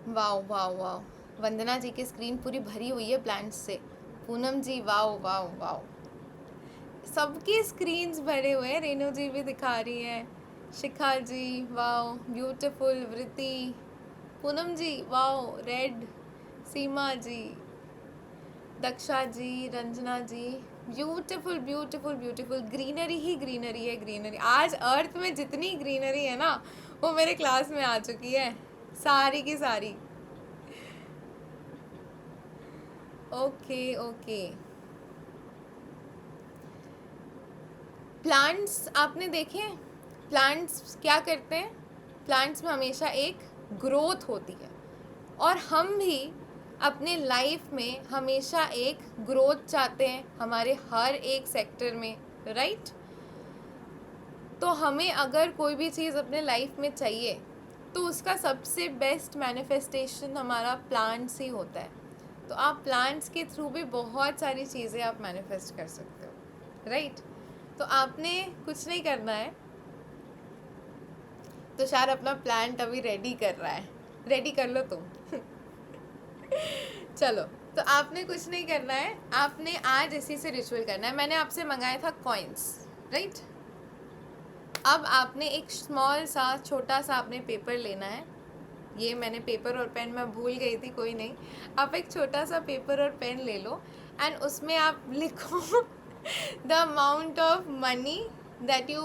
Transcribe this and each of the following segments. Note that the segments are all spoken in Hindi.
वाओ वाओ वाओ, वंदना जी की स्क्रीन पूरी भरी हुई है प्लांट्स से। पूनम जी वाओ वाओ वाओ, सबकी स्क्रीन्स भरे हुए हैं। रेनू जी भी दिखा रही है, शिखा जी वाओ ब्यूटीफुल, वृति, पूनम जी वाओ रेड, सीमा जी, दक्षा जी, रंजना जी, ब्यूटीफुल ब्यूटीफुल ब्यूटीफुल। ग्रीनरी ही ग्रीनरी है, ग्रीनरी। आज अर्थ में जितनी ग्रीनरी है ना वो मेरे क्लास में आ चुकी है, सारी की सारी। ओके ओके, प्लांट्स आपने देखे हैं? प्लांट्स क्या करते हैं? प्लांट्स में हमेशा एक ग्रोथ होती है, और हम भी अपने लाइफ में हमेशा एक ग्रोथ चाहते हैं हमारे हर एक सेक्टर में, राइट? तो हमें अगर कोई भी चीज़ अपने लाइफ में चाहिए तो उसका सबसे बेस्ट मैनिफेस्टेशन हमारा प्लांट्स ही होता है। तो आप प्लांट्स के थ्रू भी बहुत सारी चीज़ें आप मैनिफेस्ट कर सकते हो, राइट? तो आपने कुछ नहीं करना है। तो शार अपना प्लांट अभी रेडी कर रहा है, रेडी कर लो तुम। चलो, तो आपने कुछ नहीं करना है, आपने आज इसी से रिचुअल करना है। मैंने आपसे मंगाया था कॉइन्स, राइट? अब आपने एक स्मॉल सा छोटा सा आपने पेपर लेना है। ये मैंने पेपर और पेन मैं भूल गई थी, कोई नहीं। आप एक छोटा सा पेपर और पेन ले लो एंड उसमें आप लिखो the amount of money that you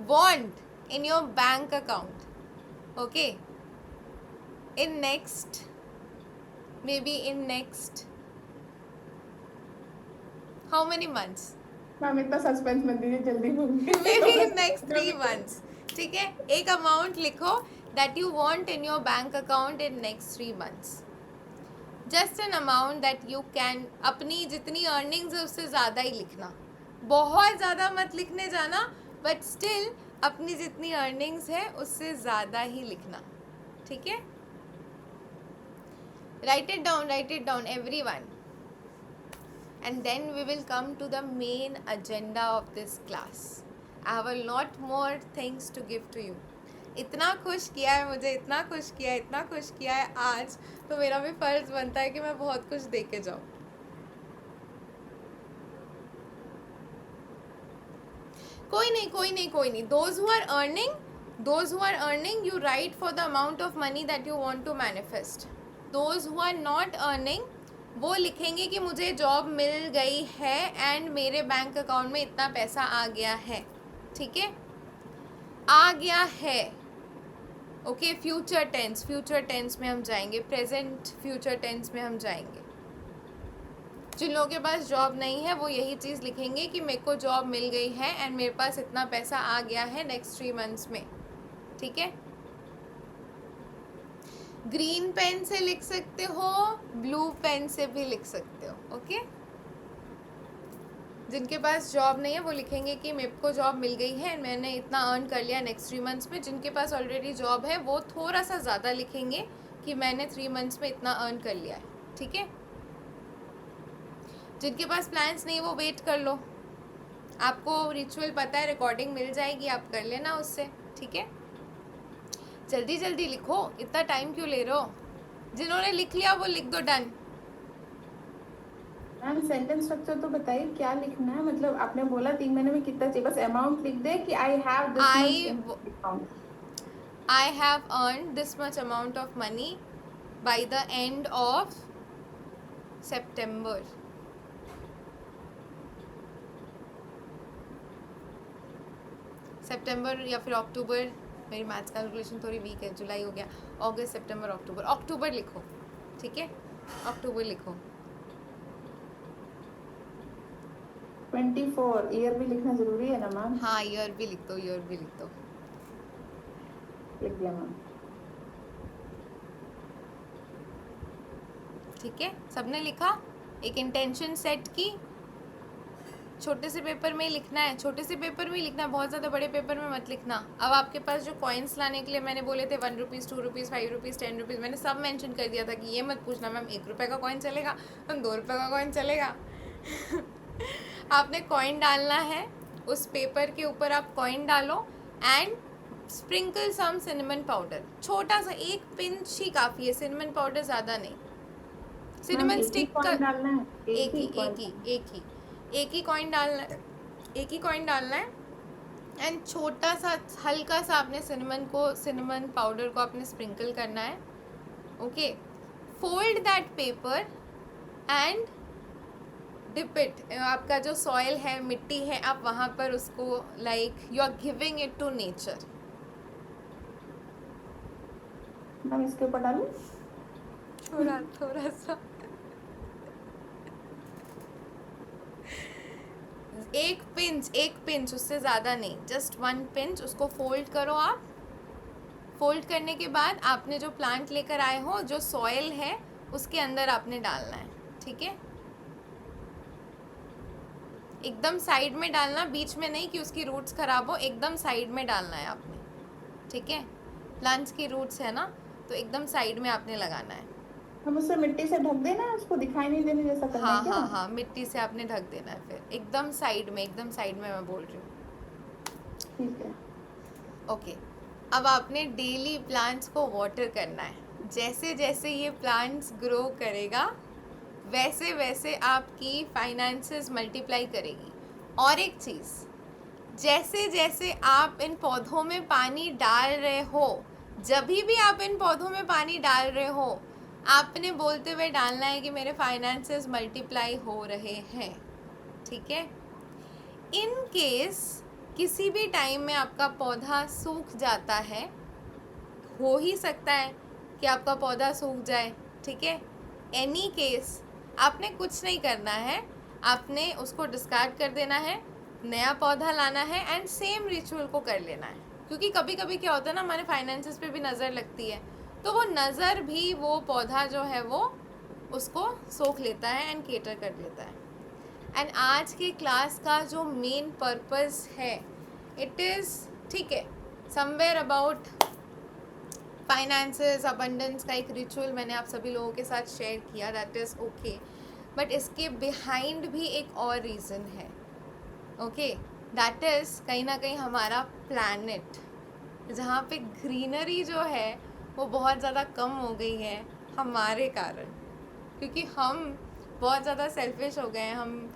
want in your bank account, okay? In next, may be in next how many months? Ma'am इतना सस्पेंस मत दीजिए, जल्दी बोलिए। May be in next 3 months, ठीक है? एक अमाउंट लिखो that you want in your bank account in next 3 months. Just an amount that you can. अपनी जितनी अर्निंग्स है उससे ज़्यादा ही लिखना, बहुत ज़्यादा मत लिखने जाना, बट स्टिल अपनी जितनी अर्निंग्स है उससे ज़्यादा ही लिखना, ठीक है? Right it down everyone, and then we will come to the main agenda of this class. I have a lot more things to give to you. इतना खुश किया है मुझे, इतना खुश किया है, इतना खुश किया है आज, तो मेरा भी फर्ज बनता है कि मैं बहुत कुछ दे के जाऊँ। कोई नहीं कोई नहीं कोई नहीं। those who are earning, you write for the amount of money that you want to manifest. those who are not earning, वो लिखेंगे कि मुझे जॉब मिल गई है एंड मेरे बैंक अकाउंट में इतना पैसा आ गया है, ठीक है? आ गया है, ओके? फ्यूचर टेंस में हम जाएंगे, प्रेजेंट फ्यूचर टेंस में हम जाएंगे। जिन लोगों के पास जॉब नहीं है वो यही चीज़ लिखेंगे कि मेरे को जॉब मिल गई है एंड मेरे पास इतना पैसा आ गया है नेक्स्ट 3 मंथ्स में, ठीक है? ग्रीन पेन से लिख सकते हो, ब्लू पेन से भी लिख सकते हो, ओके? जिनके पास जॉब नहीं है वो लिखेंगे कि मेरे को जॉब मिल गई है, मैंने इतना अर्न कर लिया नेक्स्ट 3 मंथ्स में। जिनके पास ऑलरेडी जॉब है वो थोड़ा सा ज़्यादा लिखेंगे कि मैंने 3 मंथ्स में इतना अर्न कर लिया है, ठीक है? जिनके पास प्लान्स नहीं वो वेट कर लो, आपको रिचुअल पता है, रिकॉर्डिंग मिल जाएगी, आप कर लेना उससे, ठीक है? जल्दी जल्दी लिखो, इतना टाइम क्यों ले रहे हो? जिन्होंने लिख लिया वो लिख दो, डन। मैम सेंटेंस स्ट्रक्चर तो बताइए क्या लिखना है, मतलब आपने बोला 3 महीने में कितना चाहिए, बस अमाउंट लिख दे कि I have this much account. I have earned this much amount of money by the end of September. सितंबर या फिर अक्टूबर, मेरी मैथ्स कैलकुलेशन थोड़ी वीक है, जुलाई हो गया, अगस्त सितंबर अक्टूबर, अक्टूबर लिखो, ठीक है? अक्टूबर लिखो। 24 ईयर भी लिखना जरूरी है ना मैम? हाँ, ईयर भी लिख दो, ईयर भी लिख दो। लिख दिया मैम। ठीक है, सबने लिखा? एक इंटेंशन सेट की, छोटे से पेपर में ही लिखना है, छोटे से पेपर में ही लिखना है, बहुत ज़्यादा बड़े पेपर में मत लिखना। अब आपके पास जो कॉइन्स लाने के लिए मैंने बोले थे 1 रुपीज़, 2 रुपीज़, 5 रुपीज़, 10 रुपीज़, मैंने सब मेंशन कर दिया था कि ये मत पूछना मैम 1 रुपये का कॉइन चलेगा, मैम 2 रुपये का कॉइन चलेगा। आपने कॉइन डालना है, उस पेपर के ऊपर आप कॉइन डालो and sprinkle some cinnamon powder, छोटा सा 1 पिंच ही काफ़ी है, सिनेमन पाउडर ज़्यादा नहीं। मैम सिनेमन एक ही स्टिक का कॉइन डालना है, एक ही कॉइन डालना है, एक ही कॉइन डालना है। एंड छोटा सा हल्का सा आपने सिनेमन पाउडर को आपने स्प्रिंकल करना है। Okay, fold that paper and dip it, आपका जो सॉइल है, मिट्टी है, आप वहाँ पर उसको like you are giving it to nature. Ma'am इसके ऊपर डालूं? थोड़ा सा एक पिंच, उससे ज़्यादा नहीं, जस्ट 1 पिंच। उसको फोल्ड करो आप। फोल्ड करने के बाद आपने जो प्लांट लेकर आए हो, जो सॉइल है उसके अंदर आपने डालना है। ठीक है, एकदम साइड में डालना, बीच में नहीं कि उसकी रूट्स खराब हो, एकदम साइड में डालना है आपने। ठीक है, प्लांट्स की रूट्स है ना, तो एकदम साइड में आपने लगाना है। हम उसे मिट्टी से ढक देना है, उसको दिखाई नहीं देने जैसा करना है हाँ क्या? हाँ हाँ, मिट्टी से आपने ढक देना है, फिर एकदम साइड में मैं बोल रही हूँ। ठीक है। ओके, अब आपने डेली प्लांट्स को वाटर करना है। जैसे जैसे ये प्लांट्स ग्रो करेगा, वैसे वैसे आपकी फाइनेंसेस मल्टीप्लाई करेगी। और एक चीज़, जैसे जैसे आप इन पौधों में पानी डाल रहे हो, जब भी आप इन पौधों में पानी डाल रहे हो, आपने बोलते हुए डालना है कि मेरे फाइनेंसेस मल्टीप्लाई हो रहे हैं। ठीक है, इन केस किसी भी टाइम में आपका पौधा सूख जाता है, हो ही सकता है कि आपका पौधा सूख जाए। ठीक है, एनी केस आपने कुछ नहीं करना है, आपने उसको डिस्कार्ड कर देना है, नया पौधा लाना है एंड सेम रिचुअल को कर लेना है। क्योंकि कभी कभी क्या होता है ना, हमारे फाइनेंसेस पे भी नज़र लगती है, तो वो नज़र भी वो पौधा जो है वो उसको सोख लेता है एंड केटर कर लेता है। एंड आज की क्लास का जो मेन पर्पस है, इट इज़, ठीक है, समवेयर अबाउट फाइनेंसेस, अबंडेंस का एक रिचुअल मैंने आप सभी लोगों के साथ शेयर किया, दैट इज़ ओके। बट इसके बिहाइंड भी एक और रीज़न है। ओके, दैट इज़ कहीं ना कहीं हमारा प्लैनेट, जहाँ पे ग्रीनरी जो है वो बहुत ज़्यादा कम हो गई है हमारे कारण, क्योंकि हम बहुत ज़्यादा सेल्फिश हो गए हैं। हम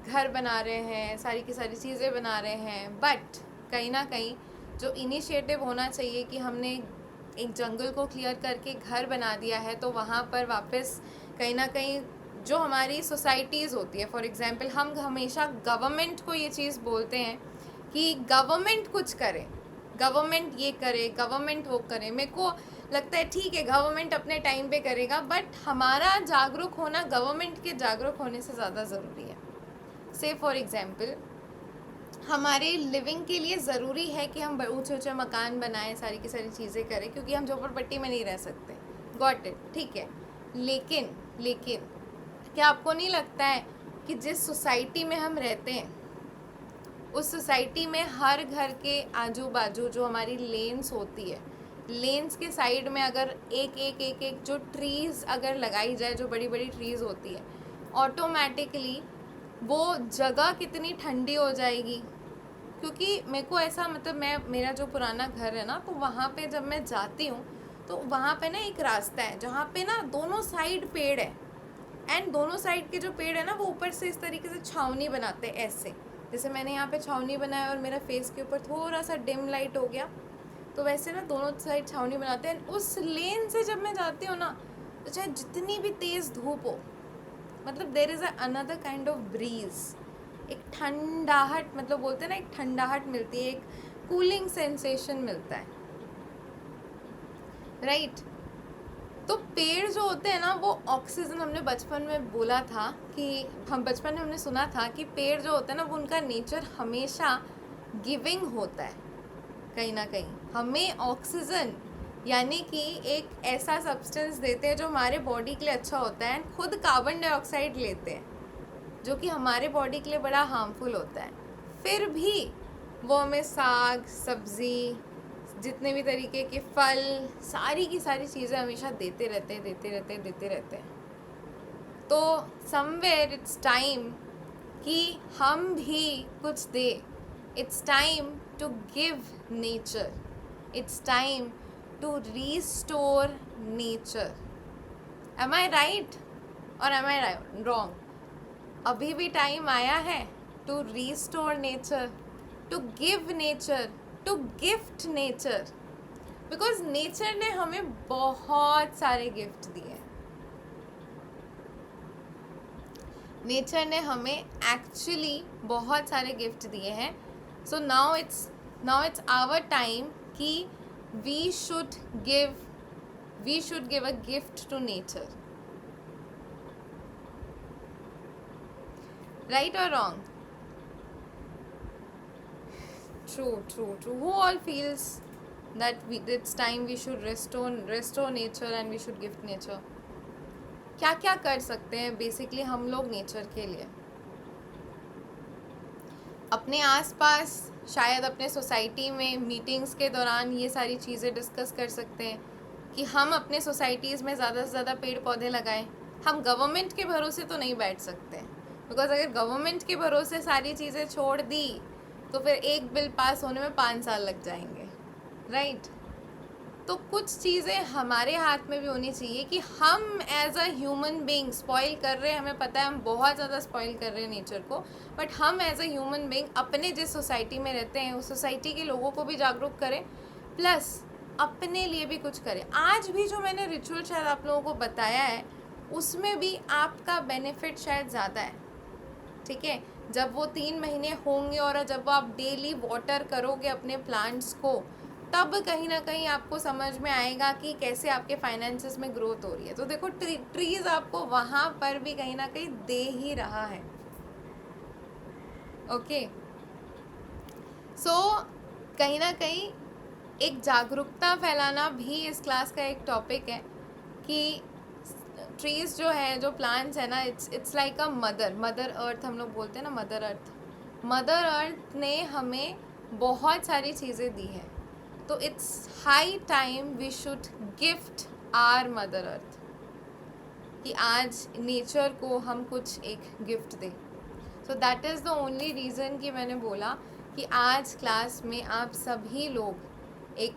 घर बना रहे हैं, सारी की सारी चीज़ें बना रहे हैं, बट कहीं ना कहीं जो इनिशिएटिव होना चाहिए कि हमने एक जंगल को क्लियर करके घर बना दिया है, तो वहाँ पर वापस कहीं ना कहीं जो हमारी सोसाइटीज़ होती है, फॉर एग्जांपल हम हमेशा गवर्नमेंट को ये चीज़ बोलते हैं कि गवर्नमेंट कुछ करे, गवर्नमेंट ये करे, गवर्नमेंट वो करे। मेरे को लगता है ठीक है, गवर्नमेंट अपने टाइम पे करेगा, बट हमारा जागरूक होना गवर्नमेंट के जागरूक होने से ज़्यादा ज़रूरी है। से फॉर एग्जांपल हमारे लिविंग के लिए ज़रूरी है कि हम ऊँचे ऊँचे मकान बनाएं, सारी की सारी चीज़ें करें, क्योंकि हम झोपड़पट्टी में नहीं रह सकते। गॉट इट, ठीक है। लेकिन लेकिन क्या आपको नहीं लगता है कि जिस सोसाइटी में हम रहते हैं, उस सोसाइटी में हर घर के आजू बाजू जो हमारी लेन्स होती है, लेन्स के साइड में अगर एक जो ट्रीज़ अगर लगाई जाए, जो बड़ी बड़ी ट्रीज़ होती है, ऑटोमेटिकली वो जगह कितनी ठंडी हो जाएगी। क्योंकि मेरे को ऐसा, मतलब मेरा जो पुराना घर है ना, तो वहाँ पे जब मैं जाती हूँ तो वहाँ पे ना एक रास्ता है जहाँ पे ना दोनों साइड पेड़ है, एंड दोनों साइड के जो पेड़ है ना, वो ऊपर से इस तरीके से छावनी बनाते हैं ऐसे, जैसे मैंने यहाँ पे छावनी बनाया और मेरा फेस के ऊपर थोड़ा सा डिम लाइट हो गया, तो वैसे ना दोनों साइड छावनी बनाते हैं। उस लेन से जब मैं जाती हूँ ना, तो चाहे जितनी भी तेज़ धूप हो, मतलब there is another kind of breeze, एक ठंडाहट, मतलब बोलते हैं ना, एक ठंडाहट मिलती है, एक कूलिंग सेंसेशन मिलता है, राइट। तो पेड़ जो होते हैं ना, वो ऑक्सीजन, हमने बचपन में बोला था कि हम बचपन में हमने सुना था कि पेड़ जो होते हैं ना, वो उनका नेचर हमेशा गिविंग होता है। कहीं ना कहीं हमें ऑक्सीजन यानी कि एक ऐसा सब्सटेंस देते हैं जो हमारे बॉडी के लिए अच्छा होता है, खुद कार्बन डाइऑक्साइड लेते हैं जो कि हमारे बॉडी के लिए बड़ा हार्मफुल होता है। फिर भी वो हमें साग सब्ज़ी, जितने भी तरीके के फल, सारी की सारी चीज़ें हमेशा देते रहते हैं। तो समवेयर इट्स टाइम कि हम भी कुछ दे। It's time to give nature. it's time to restore nature. Am I right or am I wrong? अभी भी टाइम आया है to restore nature, to give nature, to gift nature, because nature ने हमें बहुत सारे गिफ्ट दिए. नेचर ने हमें एक्चुअली बहुत सारे गिफ्ट दिए हैं. So now it's our time कि we should give a gift to nature. Right और wrong? True. Who all feels that it's time we should restore nature and we should gift nature? क्या क्या कर सकते हैं बेसिकली हम लोग नेचर के लिए? अपने आसपास, शायद अपने सोसाइटी में मीटिंग्स के दौरान ये सारी चीज़ें डिस्कस कर सकते हैं कि हम अपने सोसाइटीज़ में ज़्यादा से ज़्यादा पेड़ पौधे लगाएं. हम गवर्नमेंट के भरोसे तो नहीं बैठ सकते, बिकॉज अगर गवर्नमेंट के भरोसे सारी चीज़ें छोड़ दी तो फिर एक बिल पास होने में 5 साल लग जाएंगे. राइट? तो कुछ चीज़ें हमारे हाथ में भी होनी चाहिए कि हम as a human being spoil कर रहे हैं, हमें पता है हम बहुत ज़्यादा स्पॉइल कर रहे हैं नेचर को, बट हम एज अ ह्यूमन बीइंग अपने जिस सोसाइटी में रहते हैं उस सोसाइटी के लोगों को भी जागरूक करें, प्लस अपने लिए भी कुछ करें. आज भी जो मैंने रिचुअल शायद आप लोगों को बताया है उसमें भी आपका बेनिफिट शायद ज़्यादा है. ठीक है, जब वो 3 महीने होंगे और जब वो आप डेली वाटर करोगे अपने प्लांट्स को, तब कहीं ना कहीं आपको समझ में आएगा कि कैसे आपके फाइनेंसेस में ग्रोथ हो रही है. तो देखो ट्रीज आपको वहाँ पर भी कहीं ना कहीं दे ही रहा है. ओके, सो कहीं ना कहीं एक जागरूकता फैलाना भी इस क्लास का एक टॉपिक है कि ट्रीज जो है, जो प्लांट्स है ना, it's like a mother earth हम लोग बोलते हैं ना, मदर अर्थ ने हमें बहुत सारी चीज़ें दी है. तो it's high time we should gift our mother earth, कि आज नेचर को हम कुछ एक गिफ्ट दें. So that is the only reason कि मैंने बोला कि आज क्लास में आप सभी लोग